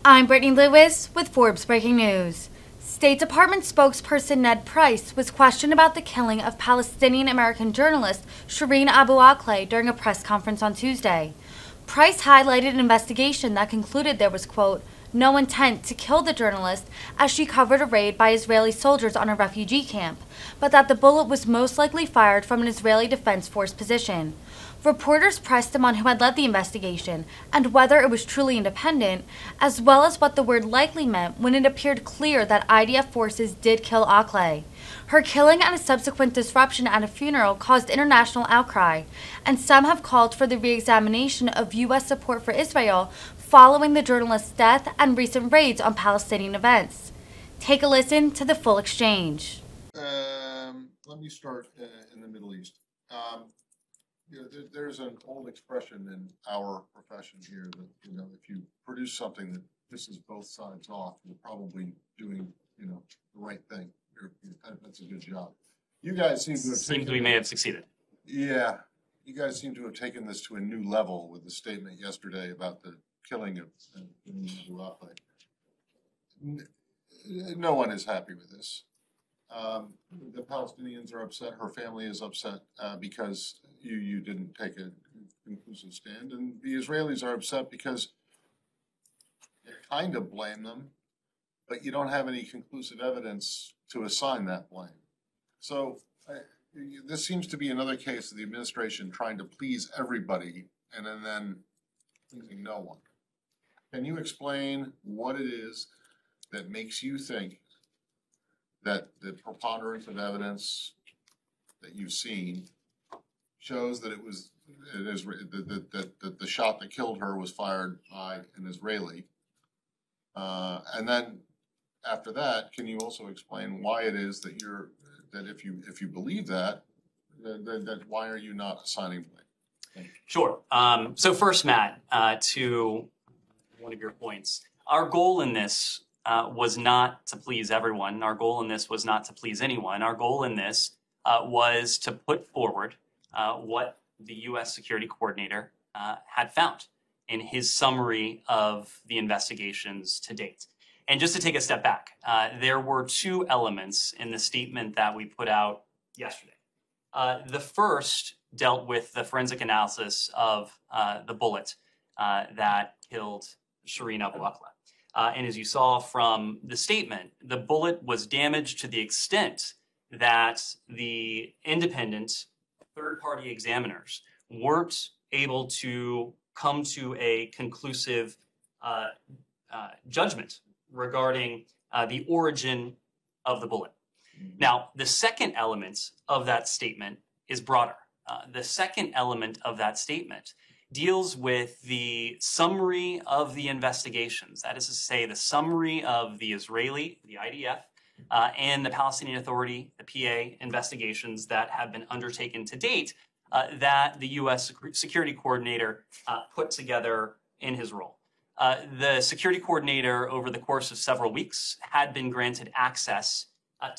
I'm Brittany Lewis with Forbes Breaking News. State Department spokesperson Ned Price was questioned about the killing of Palestinian-American journalist Shireen Abu Akleh during a press conference on Tuesday. Price highlighted an investigation that concluded there was, quote, no intent to kill the journalist as she covered a raid by Israeli soldiers on a refugee camp, but that the bullet was most likely fired from an Israeli Defense Force position. Reporters pressed him on who had led the investigation and whether it was truly independent, as well as what the word likely meant when it appeared clear that IDF forces did kill Akleh. Her killing and a subsequent disruption at a funeral caused international outcry, and some have called for the re-examination of U.S. support for Israel following the journalist's death and recent raids on Palestinian events. Take a listen to the full exchange. Let me start in the Middle East. There's an old expression in our profession here that, if you produce something that pisses both sides off, you're probably doing, the right thing. That's a good job. You guys seem to have we may have succeeded. Yeah. You guys seem to have taken this to a new level with the statement yesterday about the killing of Abu Akleh. No one is happy with this. The Palestinians are upset. Her family is upset because you didn't take a conclusive stand, and the Israelis are upset because you kind of blame them, but you don't have any conclusive evidence to assign that blame. So this seems to be another case of the administration trying to please everybody and then pleasing no one. Can you explain what it is that makes you think that the preponderance of evidence that you've seen shows that that the shot that killed her was fired by an Israeli? And then after that, can you also explain why it is that if you believe that why are you not assigning blame? Sure. So first, Matt, to one of your points, our goal in this was not to please everyone. Our goal in this was not to please anyone. Our goal in this was to put forward what the U.S. security coordinator had found in his summary of the investigations to date. And just to take a step back, there were two elements in the statement that we put out yesterday. The first dealt with the forensic analysis of the bullet that killed Shireen Abu Akleh. And as you saw from the statement, the bullet was damaged to the extent that the independent third-party examiners weren't able to come to a conclusive judgment regarding the origin of the bullet. Now, the second element of that statement is broader. The second element of that statement deals with the summary of the investigations. That is to say, the summary of the Israeli, the IDF, and the Palestinian Authority, the PA, investigations that have been undertaken to date that the U.S. security coordinator put together in his role. The security coordinator, over the course of several weeks, had been granted access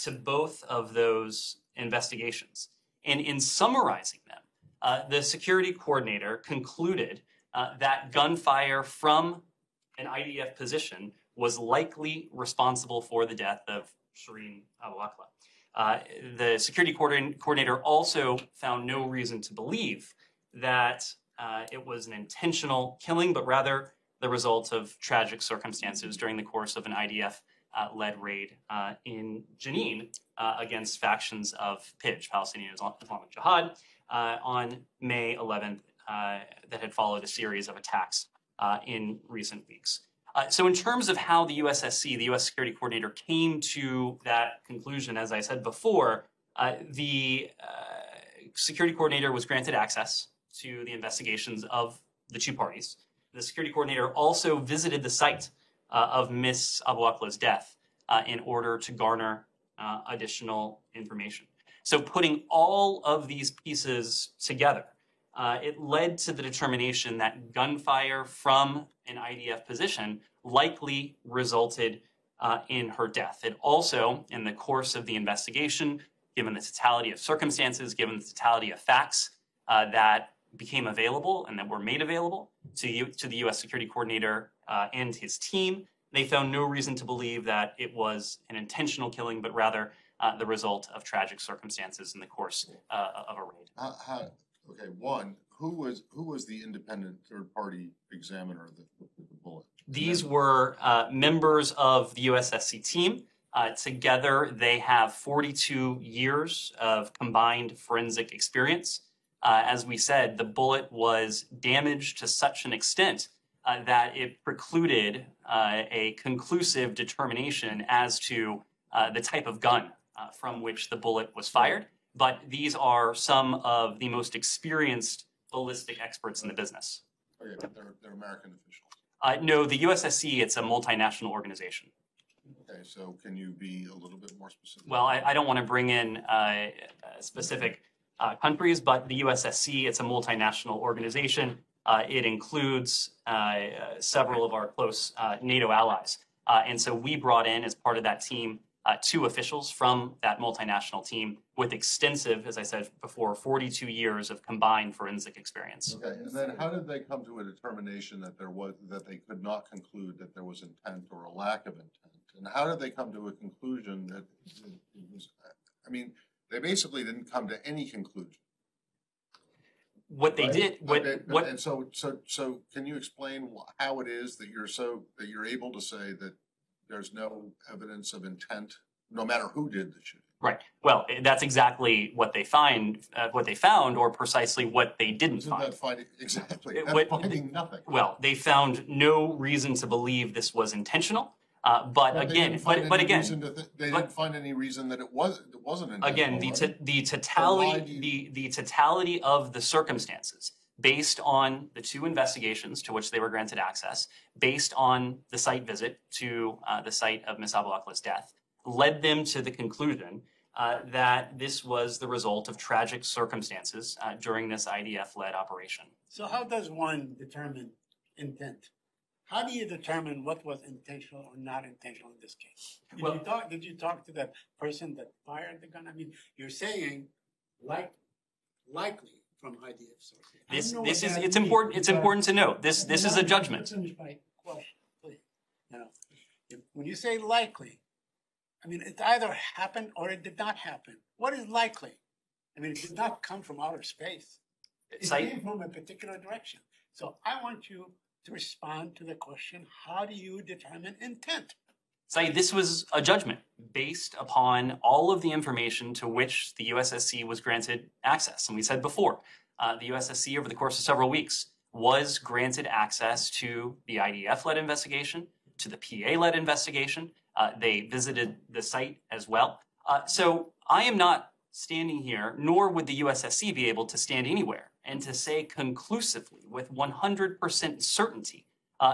to both of those investigations. And in summarizing them, the security coordinator concluded that gunfire from an IDF position was likely responsible for the death of Shireen Abu Akleh. The security coordinator also found no reason to believe that it was an intentional killing, but rather the result of tragic circumstances during the course of an IDF-led raid in Jenin against factions of PIJ, Palestinian Islamic Jihad, on May 11th that had followed a series of attacks in recent weeks. So in terms of how the USSC, the U.S. Security Coordinator, came to that conclusion, as I said before, the Security Coordinator was granted access to the investigations of the two parties. The Security Coordinator also visited the site of Miss Abu Akleh's death in order to garner additional information. So putting all of these pieces together, it led to the determination that gunfire from an IDF position likely resulted in her death. It also, in the course of the investigation, given the totality of circumstances, given the totality of facts that became available and that were made available to the U.S. Security Coordinator and his team, They found no reason to believe that it was an intentional killing, but rather the result of tragic circumstances in the course of a raid. Okay, one, who was the independent third-party examiner of the bullet? These were members of the USSC team. Together, they have 42 years of combined forensic experience. As we said, the bullet was damaged to such an extent that it precluded a conclusive determination as to the type of gun from which the bullet was fired. But these are some of the most experienced ballistic experts in the business. Okay, but they're American officials. No, the USSC, it's a multinational organization. Okay, so can you be a little bit more specific? Well, I don't want to bring in specific countries, but the USSC, it's a multinational organization. It includes several of our close NATO allies. And so we brought in, as part of that team, 2 officials from that multinational team with extensive, as I said before, 42 years of combined forensic experience. Okay, and then how did they come to a determination that they could not conclude that there was intent or a lack of intent? And how did they come to a conclusion that it was, I mean, they basically didn't come to any conclusion. What they did, and so can you explain how it is that you're able to say that there's no evidence of intent, no matter who did the shooting? Right. Well, that's exactly what they found, or precisely what they didn't find. Exactly. That's finding nothing. Well, they found no reason to believe this was intentional. But again, they didn't find any reason that it wasn't intentional. Again, the totality of the circumstances, based on the 2 investigations to which they were granted access, based on the site visit to the site of Ms. Abu Akla's death, led them to the conclusion that this was the result of tragic circumstances during this IDF-led operation. So how does one determine intent? How do you determine what was intentional or not intentional in this case? Did you talk to the person that fired the gun? I mean, you're saying likely from IDF sources. It's important to note this is a judgment. Finish my question, please. When you say likely, I mean, it either happened or it did not happen. What is likely? I mean, it did not come from outer space. It came from a particular direction. So I want you to respond to the question, how do you determine intent? Saeed, this was a judgment based upon all of the information to which the USSC was granted access. And we said before, the USSC over the course of several weeks was granted access to the IDF-led investigation, to the PA-led investigation. They visited the site as well. So I am not standing here, nor would the USSC be able to stand anywhere and to say conclusively with 100% certainty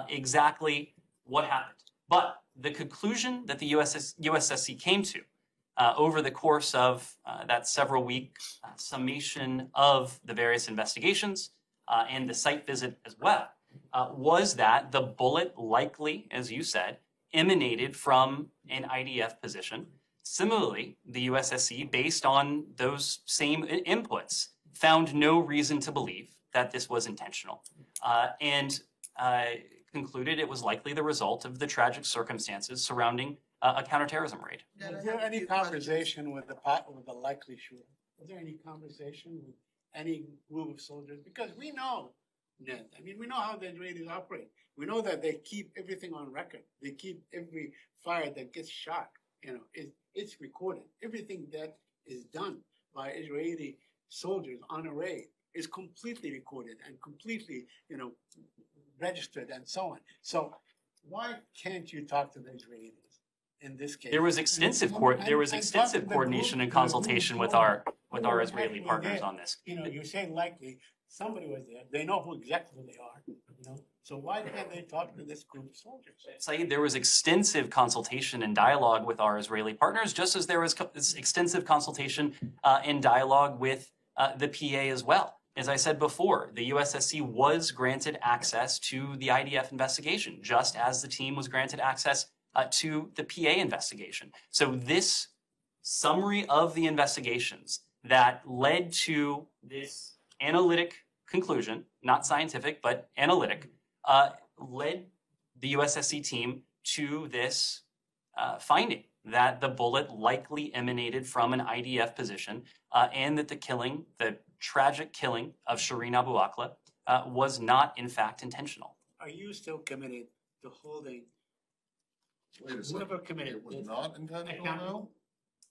exactly what happened. But the conclusion that the USSC came to over the course of that several-week summation of the various investigations and the site visit as well was that the bullet likely, as you said, emanated from an IDF position. Similarly, the USSC, based on those same inputs, found no reason to believe that this was intentional and concluded it was likely the result of the tragic circumstances surrounding a counterterrorism raid. Was there any conversation with the likely shooter? Was there any conversation with any group of soldiers? Because we know, Ned, I mean, we know how the Israelis operate. We know that they keep everything on record. They keep every fire that gets shot, it's recorded. Everything that is done by Israeli soldiers on a raid is completely recorded and completely, registered and so on. So why can't you talk to the Israelis in this case? There was extensive coordination and consultation with our Israeli partners on this. You're saying likely somebody was there. They know who exactly they are. So why can't they talk to this group of soldiers? Saeed, there was extensive consultation and dialogue with our Israeli partners, just as there was extensive consultation and dialogue with the PA as well. As I said before, the USSC was granted access to the IDF investigation, just as the team was granted access to the PA investigation. So this summary of the investigations that led to this analytic conclusion, not scientific, but analytic, led the USSC team to this finding that the bullet likely emanated from an IDF position and that the tragic killing of Shireen Abu Akleh was not in fact intentional. Are you still committed to holding Wait a whoever second, committed it was this not intentional now? accountable?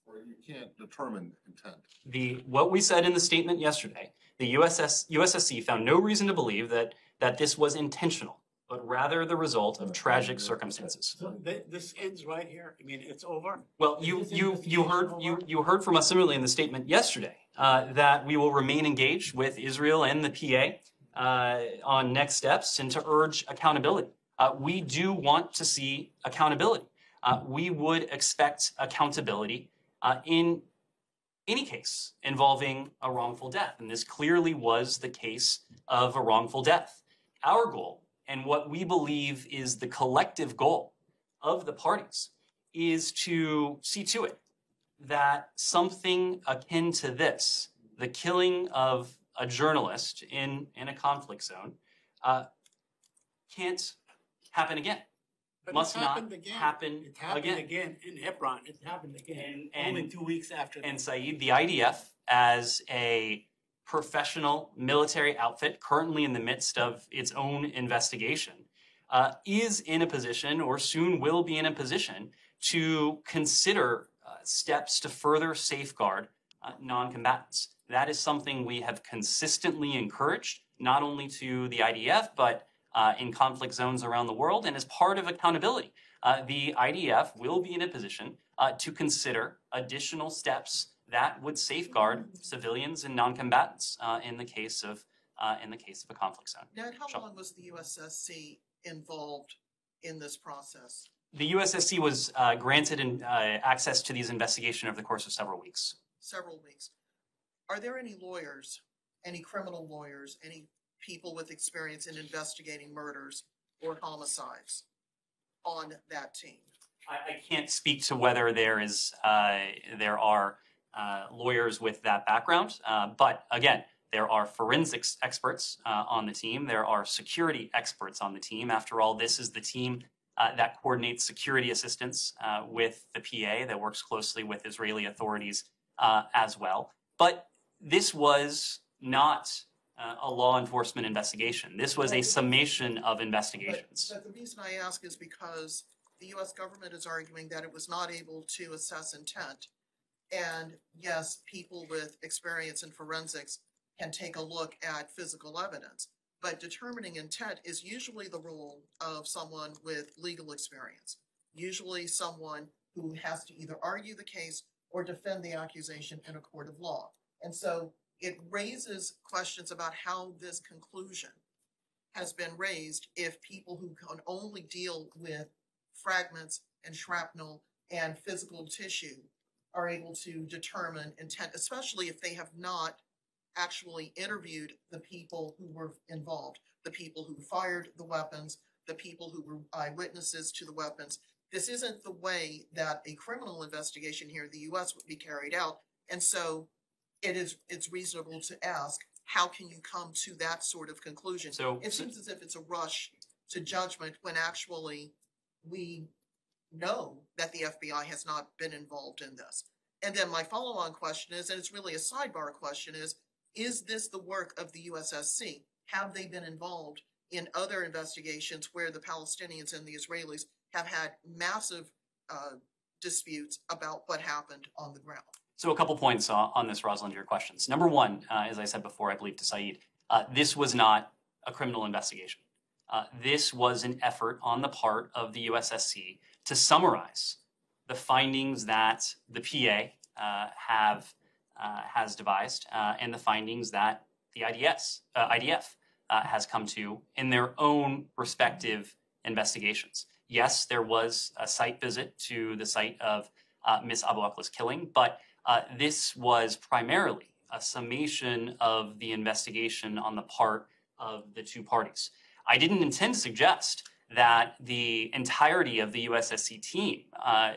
Or you can't determine intent? What we said in the statement yesterday, the USSC found no reason to believe that this was intentional, but rather the result of tragic circumstances. So this ends right here? I mean, it's over? Well, Is you this you you investigation heard over? you heard from us similarly in the statement yesterday that we will remain engaged with Israel and the PA on next steps and to urge accountability. We do want to see accountability. We would expect accountability in any case involving a wrongful death, and this clearly was the case of a wrongful death. Our goal, and what we believe is the collective goal of the parties, is to see to it that something akin to this, the killing of a journalist in a conflict zone, can't happen again. But Must it not happened again. happen It happened again. again in Hebron. It happened again. And- Only 2 weeks after And that. Saeed, the IDF, as a professional military outfit currently in the midst of its own investigation, is in a position, or soon will be in a position, to consider steps to further safeguard non-combatants. That is something we have consistently encouraged, not only to the IDF, but in conflict zones around the world, and as part of accountability. The IDF will be in a position to consider additional steps that would safeguard civilians and non-combatants in the case of a conflict zone. Ned, how Sure. long was the USSC involved in this process? The USSC was granted access to these investigations over the course of several weeks. Several weeks. Are there any lawyers, any criminal lawyers, any people with experience in investigating murders or homicides on that team? I can't speak to whether there are lawyers with that background, but again, there are forensics experts on the team. There are security experts on the team. After all, this is the team that coordinates security assistance with the PA, that works closely with Israeli authorities as well. But this was not a law enforcement investigation. This was a summation of investigations. But the reason I ask is because the US government is arguing that it was not able to assess intent. And yes, people with experience in forensics can take a look at physical evidence, but determining intent is usually the role of someone with legal experience, usually someone who has to either argue the case or defend the accusation in a court of law. And so it raises questions about how this conclusion has been raised if people who can only deal with fragments and shrapnel and physical tissue are able to determine intent, especially if they have not actually interviewed the people who were involved, the people who fired the weapons, the people who were eyewitnesses to the weapons. This isn't the way that a criminal investigation here in the US would be carried out. And so it's reasonable to ask, how can you come to that sort of conclusion? So It seems as if it's a rush to judgment when actually we know that the FBI has not been involved in this. And then my follow-on question is, and it's really a sidebar question, is this the work of the USSC? Have they been involved in other investigations where the Palestinians and the Israelis have had massive disputes about what happened on the ground? So a couple points on this, Rosalind, to your questions. Number one, as I said before, I believe to Saeed, this was not a criminal investigation. This was an effort on the part of the USSC to summarize the findings that the PA has devised and the findings that the IDF has come to in their own respective investigations. Yes, there was a site visit to the site of Miss Abu Akleh's killing, but this was primarily a summation of the investigation on the part of the two parties. I didn't intend to suggest that the entirety of the USSC team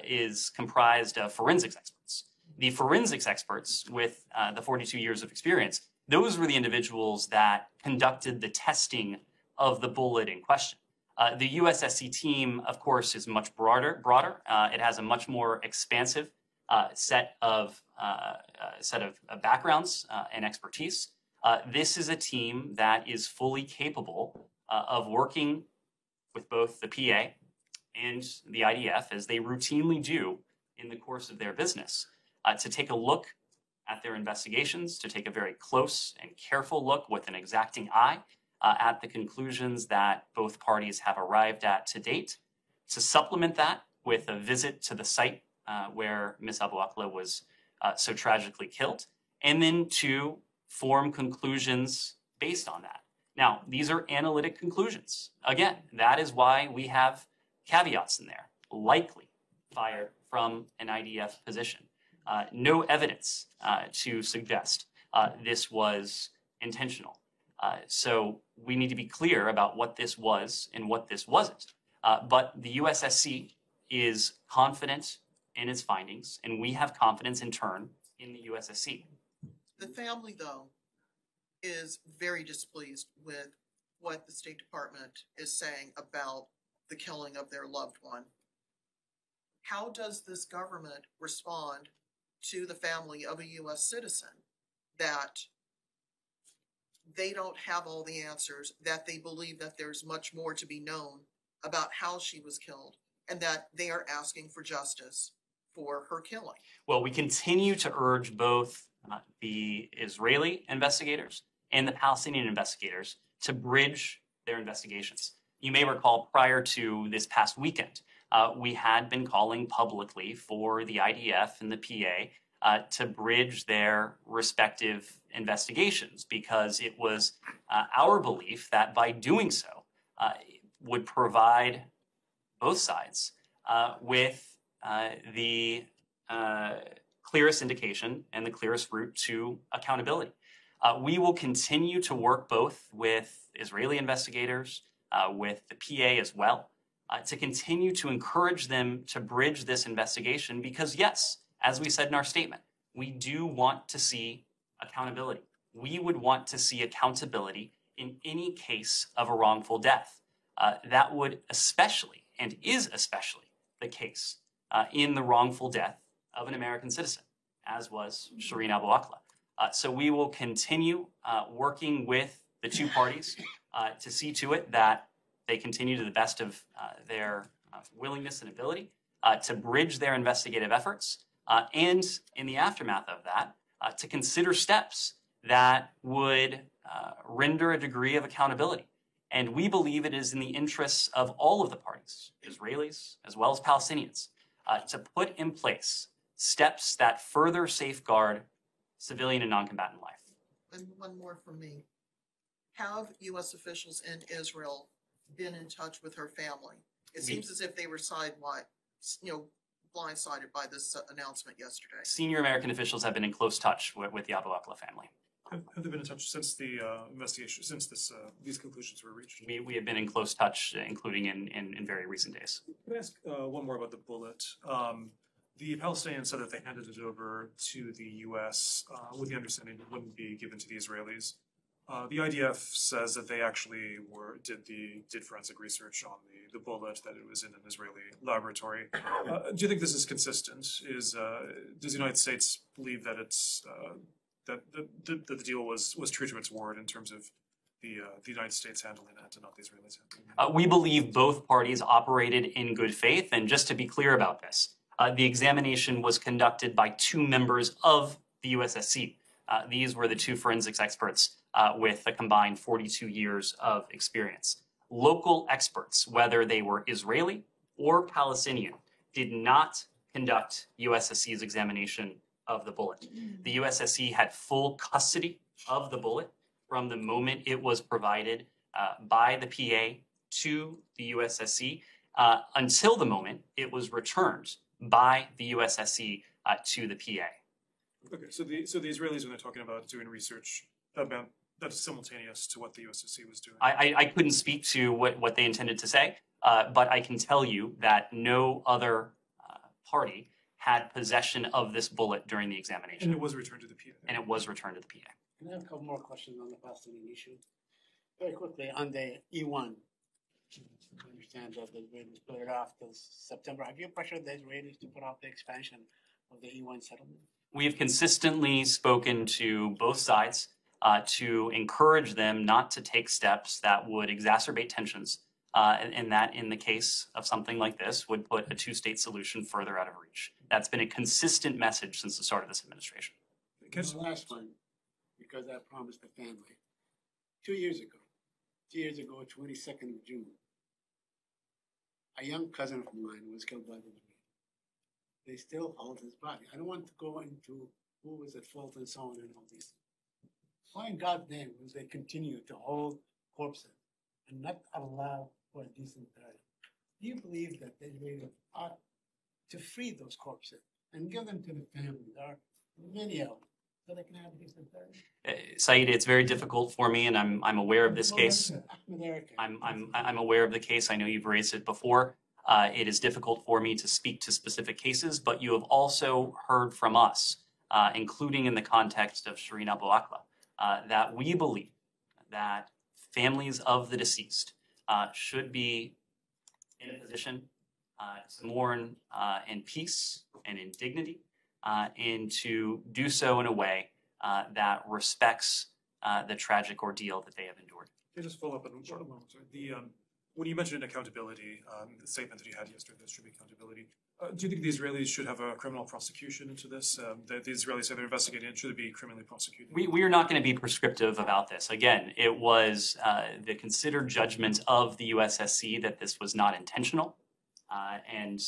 is comprised of forensics experts. The forensics experts with the 42 years of experience, those were the individuals that conducted the testing of the bullet in question. The USSC team, of course, is much broader. It has a much more expansive set of backgrounds and expertise. This is a team that is fully capable of working with both the PA and the IDF, as they routinely do in the course of their business, to take a look at their investigations, to take a very close and careful look with an exacting eye at the conclusions that both parties have arrived at to date, to supplement that with a visit to the site where Ms. Abu Akleh was so tragically killed, and then to form conclusions based on that. Now, these are analytic conclusions. Again, that is why we have caveats in there. Likely fired from an IDF position. No evidence to suggest this was intentional. So we need to be clear about what this was and what this wasn't. But the USSC is confident in its findings, and we have confidence in turn in the USSC. The family, though, is very displeased with what the State Department is saying about the killing of their loved one. How does this government respond to the family of a U.S. citizen that they don't have all the answers, that they believe that there's much more to be known about how she was killed, and that they are asking for justice for her killing? Well, we continue to urge both the Israeli investigators and the Palestinian investigators to bridge their investigations. You may recall prior to this past weekend, we had been calling publicly for the IDF and the PA to bridge their respective investigations, because it was our belief that by doing so would provide both sides with the clearest indication and the clearest route to accountability. We will continue to work both with Israeli investigators, with the PA as well, to continue to encourage them to bridge this investigation, because yes, as we said in our statement, we do want to see accountability. We would want to see accountability in any case of a wrongful death. That would especially, and is especially, the case in the wrongful death of an American citizen, as was Shireen Abu Akleh. So we will continue working with the two parties to see to it that they continue to the best of their willingness and ability to bridge their investigative efforts, and in the aftermath of that, to consider steps that would render a degree of accountability. And we believe it is in the interests of all of the parties, Israelis as well as Palestinians, to put in place steps that further safeguard civilian and non-combatant life. And one more from me. Have U.S. officials in Israel been in touch with her family? It seems as if they were blindsided by this announcement yesterday. Senior American officials have been in close touch with the Abu Akleh family. Have they been in touch since the investigation, since these conclusions were reached? We have been in close touch, including in very recent days. Can I ask one more about the bullet? The Palestinians said that they handed it over to the U.S. With the understanding it wouldn't be given to the Israelis. The IDF says that they actually did forensic research on the bullet, that it was in an Israeli laboratory. Do you think this is consistent? Does the United States believe that it's that the deal was true to its word in terms of the United States handling it and not the Israelis handling it? We believe both parties operated in good faith, and just to be clear about this, the examination was conducted by two members of the USSC. These were the two forensics experts with a combined 42 years of experience. Local experts, whether they were Israeli or Palestinian, did not conduct USSC's examination of the bullet. The USSC had full custody of the bullet from the moment it was provided by the PA to the USSC until the moment it was returned by the USSC to the PA. Okay, so the Israelis, when they're talking about doing research, that is simultaneous to what the USSC was doing. I couldn't speak to what they intended to say, but I can tell you that no other party had possession of this bullet during the examination. And it was returned to the PA. And it was returned to the PA. Can I have a couple more questions on the Palestinian issue? Very quickly, on the E1, I understand that the Israelis put it off till September. Have you pressured the Israelis to put off the expansion of the E1 settlement? We have consistently spoken to both sides to encourage them not to take steps that would exacerbate tensions, and that in the case of something like this would put a two-state solution further out of reach. That's been a consistent message since the start of this administration. The last one, because I promised the family. 2 years ago, 22nd of June, a young cousin of mine was killed by the Israelis. They still hold his body. I don't want to go into who was at fault and so on and all these. Why in God's name will they continue to hold corpses and not allow for a decent burial? Do you believe that the Israelis ought to free those corpses and give them to the family? There are many of them, so they can have a decent burial. Saeed, it's very difficult for me, and I'm aware of this case. I'm aware of the case. I know you've raised it before. It is difficult for me to speak to specific cases, but you have also heard from us, including in the context of Shireen Abu Akleh, that we believe that families of the deceased should be in a position to mourn in peace and in dignity, and to do so in a way that respects the tragic ordeal that they have endured. Can I just follow up on one moment? Sorry. When you mentioned accountability, the statement that you had yesterday, there should be accountability. Do you think the Israelis should have a criminal prosecution into this? The Israelis say they're investigating it. Should it be criminally prosecuted? We are not going to be prescriptive about this. Again, it was the considered judgment of the USSC that this was not intentional, and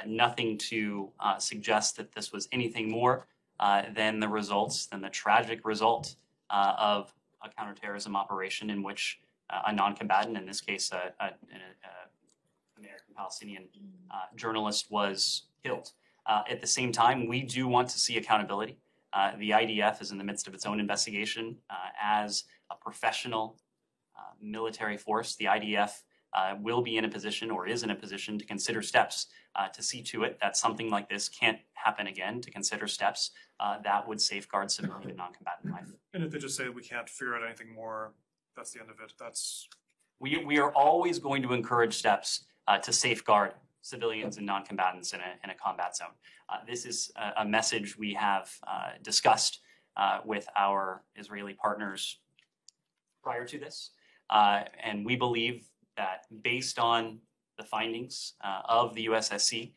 nothing to suggest that this was anything more than the tragic result of a counterterrorism operation in which a non-combatant, in this case, an American-Palestinian journalist, was killed. At the same time, we do want to see accountability. The IDF is in the midst of its own investigation as a professional military force. The IDF will be in a position, or is in a position, to consider steps to see to it that something like this can't happen again, to consider steps that would safeguard civilian and non-combatant life. And if they just say we can't figure out anything more, that's the end of it. We are always going to encourage steps to safeguard civilians and non-combatants in a combat zone. This is a message we have discussed with our Israeli partners prior to this, and we believe that based on the findings of the USSC,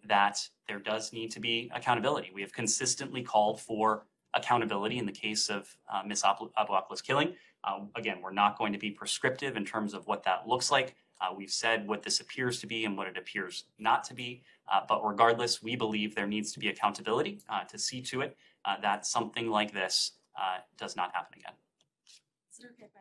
that there does need to be accountability. We have consistently called for accountability in the case of Ms. Abu Akleh's killing. Again, we're not going to be prescriptive in terms of what that looks like. We've said what this appears to be and what it appears not to be. But regardless, we believe there needs to be accountability to see to it that something like this does not happen again. Is it okay if I